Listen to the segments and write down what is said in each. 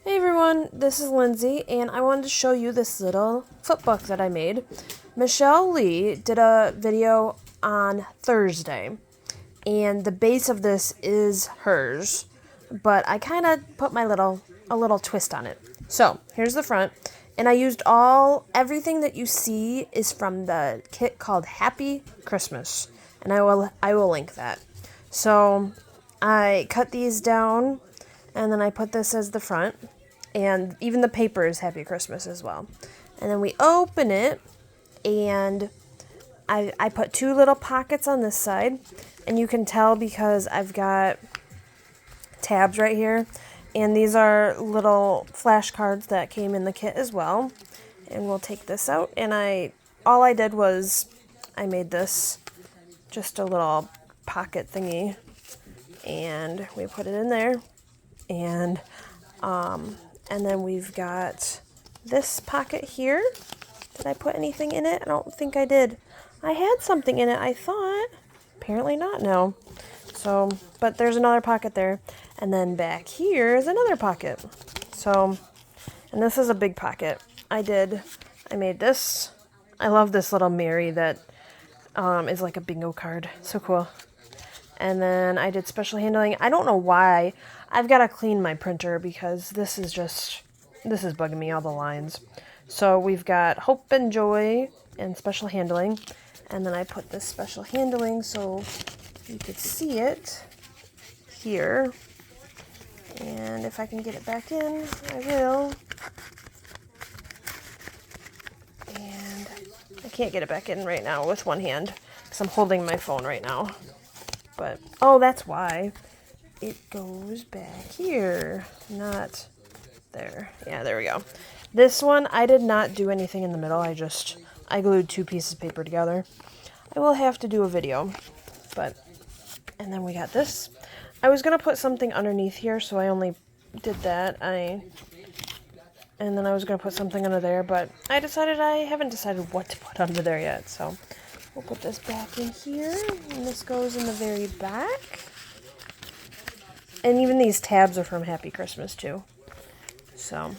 Hey everyone, this is Lindsay, and I wanted to show you this little flip book that I made. Michelle Lee did a video on Thursday, and the base of this is hers, but I kind of put a little twist on it. So here's the front, and I used everything that you see is from the kit called Happy Christmas, and I will link that. So I cut these down, and then I put this as the front. And even the paper is Happy Christmas as well. And then we open it, and I put two little pockets on this side. And you can tell because I've got tabs right here. And these are little flashcards that came in the kit as well. And we'll take this out. And all I did was I made this just a little pocket thingy. And we put it in there. And then we've got this pocket here. Did I put anything in it? I don't think I did. I had something in it, I thought. Apparently not, no. So, but there's another pocket there. And then back here is another pocket. So, and this is a big pocket. I made this. I love this little Mary that is like a bingo card. So cool. And then I did special handling. I don't know why. I've got to clean my printer because this is bugging me, all the lines. So we've got Hope and Joy and special handling. And then I put this special handling so you could see it here. And if I can get it back in, I will. And I can't get it back in right now with one hand because I'm holding my phone right now. But, oh, that's why. It goes back here, not there. Yeah, there we go. This one, I did not do anything in the middle. I glued two pieces of paper together. I will have to do a video, and then we got this. I was going to put something underneath here, so I only did that. And then I was going to put something under there, but I haven't decided what to put under there yet, so we'll put this back in here, and this goes in the very back. And even these tabs are from Happy Christmas, too. So,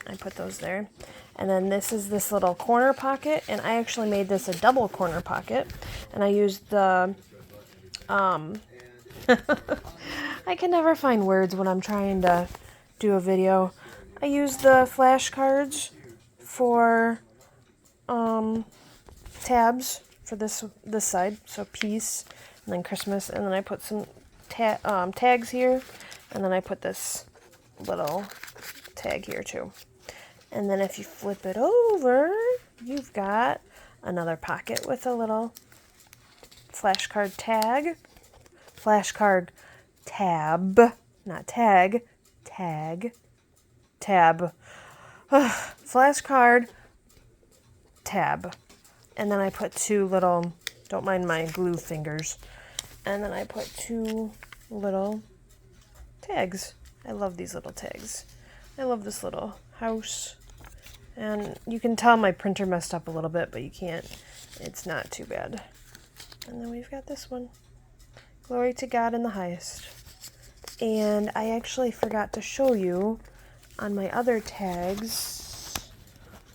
I put those there. And then this is this little corner pocket, and I actually made this a double corner pocket. And I used the, I can never find words when I'm trying to do a video. I used the flashcards for, tabs for this side. So, peace, and then Christmas, and then I put some tags here, and then I put this little tag here too. And then if you flip it over, you've got another pocket with a little flashcard tab, not tag, tab, flashcard tab. And then I put two little, don't mind my glue fingers, and then I put two little tags. I love these little tags. I love this little house. And you can tell my printer messed up a little bit, but you can't. It's not too bad. And then we've got this one. Glory to God in the highest. And I actually forgot to show you on my other tags.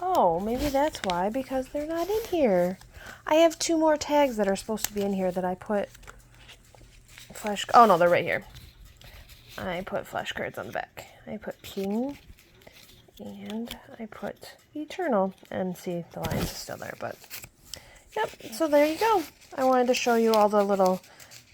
Oh, maybe that's why, because they're not in here. I have two more tags that are supposed to be in here that I put oh no, they're right here. I put flashcards on the back. I put King, and I put Eternal, and see, the lines are still there, but yep, so there you go. I wanted to show you all the little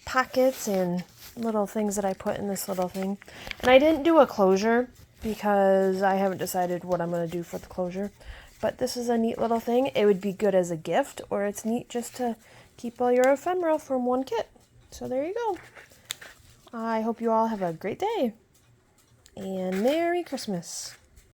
pockets and little things that I put in this little thing. And I didn't do a closure because I haven't decided what I'm going to do for the closure, but this is a neat little thing. It would be good as a gift, or it's neat just to keep all your ephemera from one kit. So there you go. I hope you all have a great day, and Merry Christmas.